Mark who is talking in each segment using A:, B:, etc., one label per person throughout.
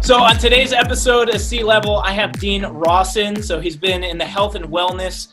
A: So on today's episode of Sea Level, I have Dean Rosson. So he's been in the health and wellness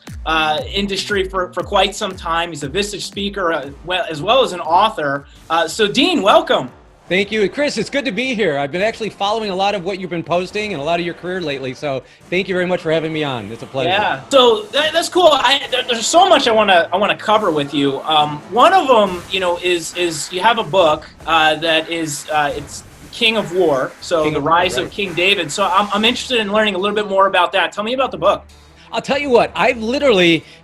A: industry for quite some time. He's a Vistage speaker as well as an author. So Dean, welcome.
B: Thank you. Chris, it's good to be here. I've been actually following a lot of what you've been posting and a lot of your career lately. So thank you very much for having me on. It's a pleasure.
A: Yeah, so that's cool. There's so much I want to cover with you. One of them, is you have a book that is it's King of War. So the rise of King David. So I'm interested in learning a little bit more about that. Tell me about the book.
B: I'll tell you what, I've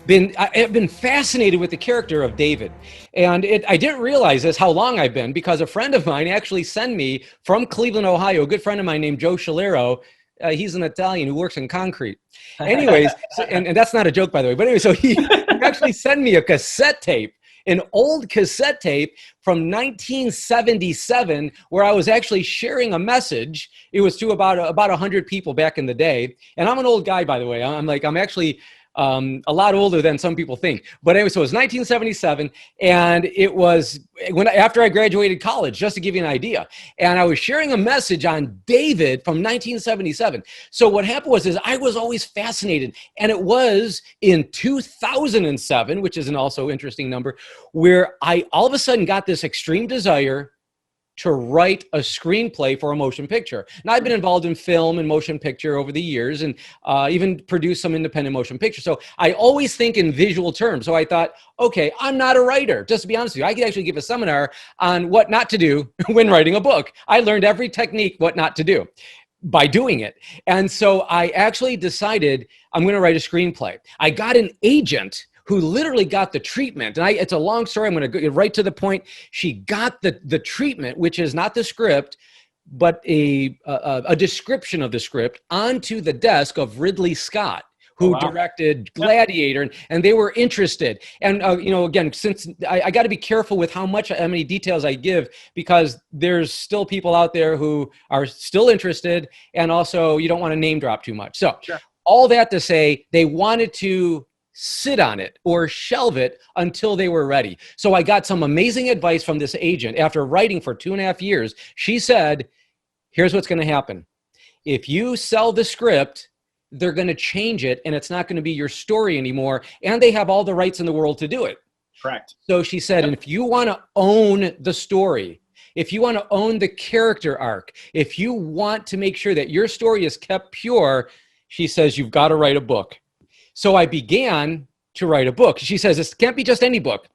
B: been fascinated with the character of David. And I didn't realize this, how long I've been, because a friend of mine actually sent me from Cleveland, Ohio, a good friend of mine named Joe Scalero. He's an Italian who works in concrete. Anyways, and that's not a joke, by the way. But anyway, so he actually sent me a cassette tape, an old cassette tape from 1977, where I was actually sharing a message. It was to about 100 people back in the day. And I'm an old guy, by the way. I'm actually a lot older than some people think. But anyway, so it was 1977, and it was after I graduated college, just to give you an idea. And I was sharing a message on David from 1977. So what happened was I was always fascinated, and it was in 2007, which is an also interesting number, where I all of a sudden got this extreme desire to write a screenplay for a motion picture. Now, I've been involved in film and motion picture over the years, and even produced some independent motion pictures. So I always think in visual terms. So I thought, okay, I'm not a writer. Just to be honest with you, I could actually give a seminar on what not to do when writing a book. I learned every technique, what not to do, by doing it. And so I actually decided I'm going to write a screenplay. I got an agent who literally got the treatment. And it's a long story. I'm going to go right to the point. She got the treatment, which is not the script, but a description of the script onto the desk of Ridley Scott, who directed Gladiator, and they were interested. And, again, since I got to be careful with how many details I give, because there's still people out there who are still interested, and also you don't want to name drop too much. So all that to say, they wanted to sit on it or shelve it until they were ready. So I got some amazing advice from this agent after writing for 2.5 years. She said, here's what's going to happen. If you sell the script, they're going to change it, and it's not going to be your story anymore. And they have all the rights in the world to do it.
A: Correct.
B: So she said, and if you want to own the story, if you want to own the character arc, if you want to make sure that your story is kept pure, she says, you've got to write a book. So I began to write a book. She says, this can't be just any book.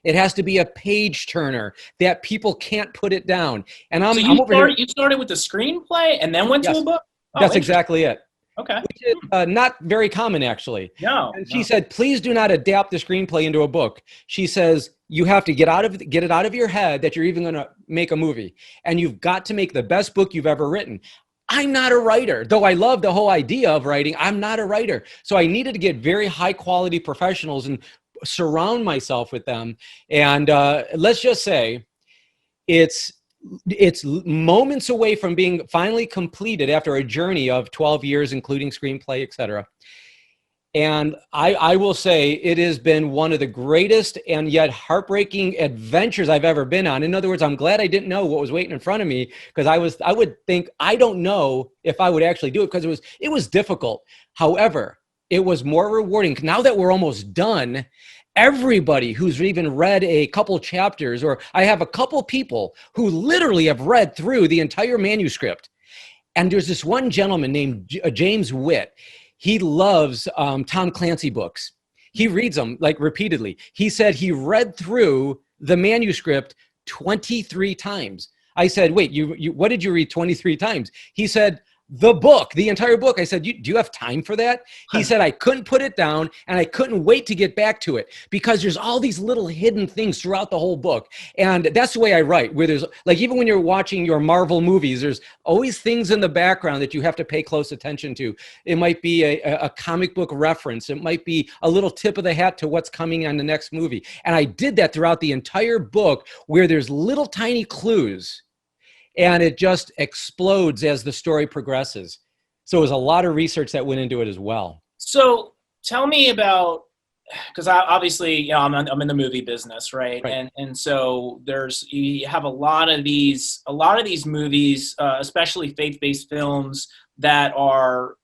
B: It has to be a page turner that people can't put it down. And I'm over here.
A: You started with the screenplay and then went to a book?
B: Oh, that's exactly it.
A: Okay.
B: Which is not very common, actually.
A: No.
B: And she said, please do not adapt the screenplay into a book. She says, you have to get it out of your head that you're even going to make a movie. And you've got to make the best book you've ever written. I'm not a writer, though I love the whole idea of writing. I'm not a writer. So I needed to get very high quality professionals and surround myself with them. And let's just say it's moments away from being finally completed after a journey of 12 years, including screenplay, etc. And I will say it has been one of the greatest and yet heartbreaking adventures I've ever been on. In other words, I'm glad I didn't know what was waiting in front of me, because I would think, I don't know if I would actually do it, because it was difficult. However, it was more rewarding. Now that we're almost done, everybody who's even read a couple chapters, or I have a couple people who literally have read through the entire manuscript. And there's this one gentleman named James Witt. He loves Tom Clancy books. He reads them like repeatedly. He said he read through the manuscript 23 times. I said, wait, you what did you read 23 times? He said, the book, the entire book. I said, do you have time for that? He said, I couldn't put it down, and I couldn't wait to get back to it, because there's all these little hidden things throughout the whole book. And that's the way I write, where there's, like, even when you're watching your Marvel movies, there's always things in the background that you have to pay close attention to. It might be a comic book reference. It might be a little tip of the hat to what's coming on the next movie. And I did that throughout the entire book, where there's little tiny clues, and it just explodes as the story progresses. So it was a lot of research that went into it as well.
A: So tell me about because obviously, I'm in the movie business, right?
B: Right.
A: And so you have a lot of these movies, especially faith-based films that are,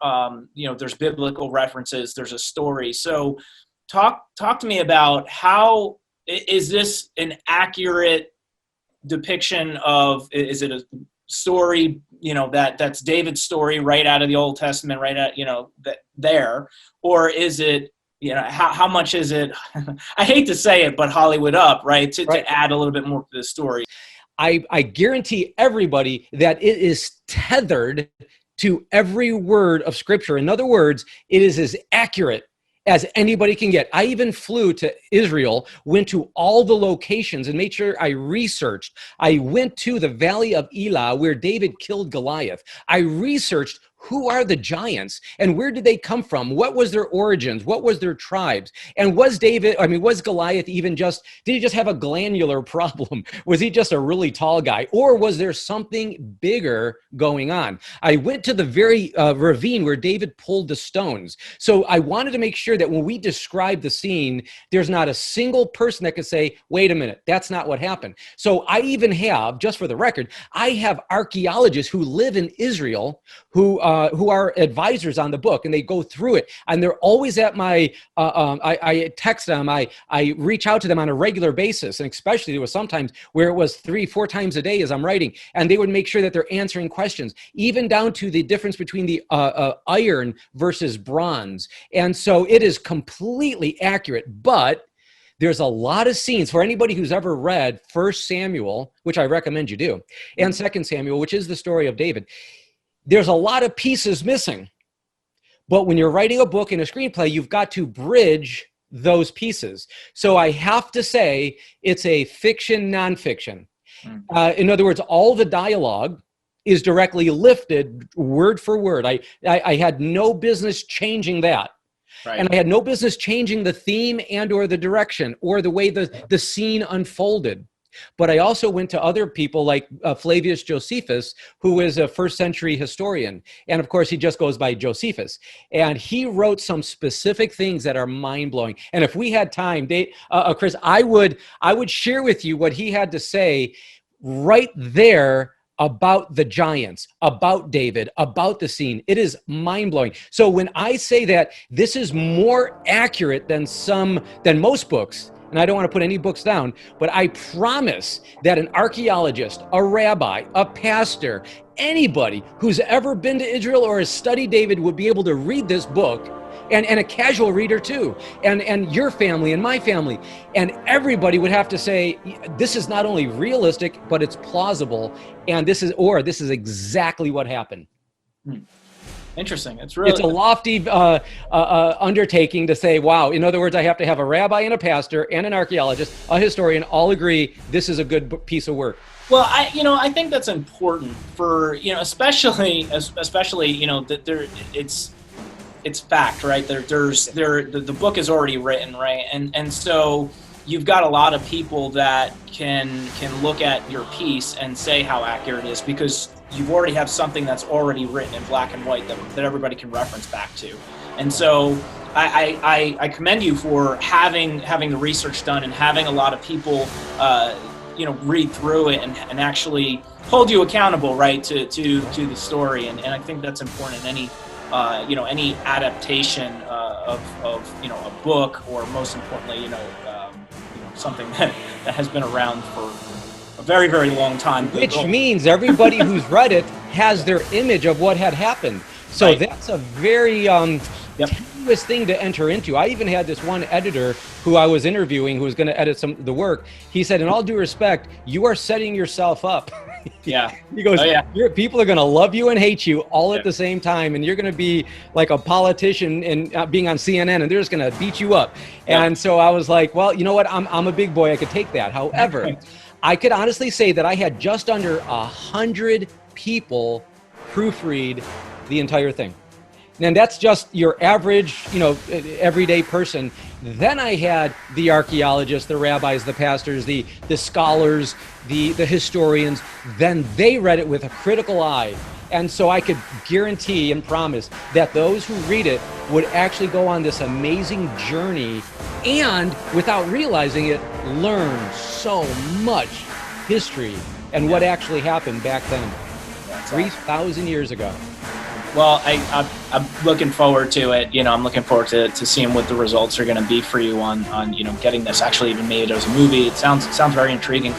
A: there's biblical references, there's a story. So talk to me about how is this an accurate depiction of, is it a story, that's David's story right out of the Old Testament, right at, there, or is it, how much is it, I hate to say it, but Hollywood up, right? To add a little bit more to the story.
B: I guarantee everybody that it is tethered to every word of Scripture. In other words, it is as accurate as anybody can get. I even flew to Israel, went to all the locations and made sure I researched. I went to the Valley of Elah where David killed Goliath. I researched who are the giants and where did they come from? What was their origins? What was their tribes? And was Goliath even did he just have a glandular problem? Was he just a really tall guy? Or was there something bigger going on? I went to the very ravine where David pulled the stones. So I wanted to make sure that when we describe the scene, there's not a single person that could say, wait a minute, that's not what happened. So I even have, just for the record, I have archaeologists who live in Israel who are advisors on the book, and they go through it, and they're always at my, I text them, I reach out to them on a regular basis, and especially there was sometimes where it was 3-4 times a day as I'm writing, and they would make sure that they're answering questions, even down to the difference between the iron versus bronze. And so it is completely accurate, but there's a lot of scenes for anybody who's ever read 1 Samuel, which I recommend you do, and 2 Samuel, which is the story of David. There's a lot of pieces missing. But when you're writing a book and a screenplay, you've got to bridge those pieces. So I have to say it's a fiction, nonfiction. In other words, all the dialogue is directly lifted word for word. I had no business changing that. Right. And I had no business changing the theme and or the direction or the way the scene unfolded. But I also went to other people like Flavius Josephus, who is a first century historian. And of course, he just goes by Josephus. And he wrote some specific things that are mind-blowing. And if we had time, Chris, I would share with you what he had to say right there about the giants, about David, about the scene. It is mind-blowing. So when I say that this is more accurate than most books, and I don't want to put any books down, but I promise that an archaeologist, a rabbi, a pastor, anybody who's ever been to Israel or has studied David would be able to read this book, and a casual reader too, and your family and my family, and everybody would have to say, this is not only realistic, but it's plausible, and this is exactly what happened.
A: Interesting. It's
B: a lofty undertaking to say, wow. In other words, I have to have a rabbi and a pastor and an archaeologist, a historian, all agree this is a good piece of work.
A: Well, I think that's important for, especially that it's fact, right? The book is already written, right? And so you've got a lot of people that can look at your piece and say how accurate it is because you already have something that's already written in black and white that everybody can reference back to. And so I commend you for having the research done and having a lot of people read through it and actually hold you accountable, right, to the story. And I think that's important in any adaptation of a book, or most importantly, something that has been around for a very, very long time.
B: Which means everybody who's read it has their image of what had happened. So right. That's a very tenuous thing to enter into. I even had this one editor who I was interviewing who was going to edit some of the work. He said, in all due respect, you are setting yourself up.
A: Yeah.
B: He goes, people are going to love you and hate you all at the same time. And you're going to be like a politician and being on CNN, and they're just going to beat you up. Yeah. And so I was like, well, you know what? I'm a big boy. I could take that. However, I could honestly say that I had just under 100 people proofread the entire thing. And that's just your average, everyday person. Then I had the archaeologists, the rabbis, the pastors, the scholars, the historians. Then they read it with a critical eye. And so I could guarantee and promise that those who read it would actually go on this amazing journey and, without realizing it, learn so much history and what actually happened back then, 3,000 years ago.
A: Well, I'm looking forward to it. I'm looking forward to seeing what the results are going to be for you on getting this actually even made as a movie. It sounds very intriguing.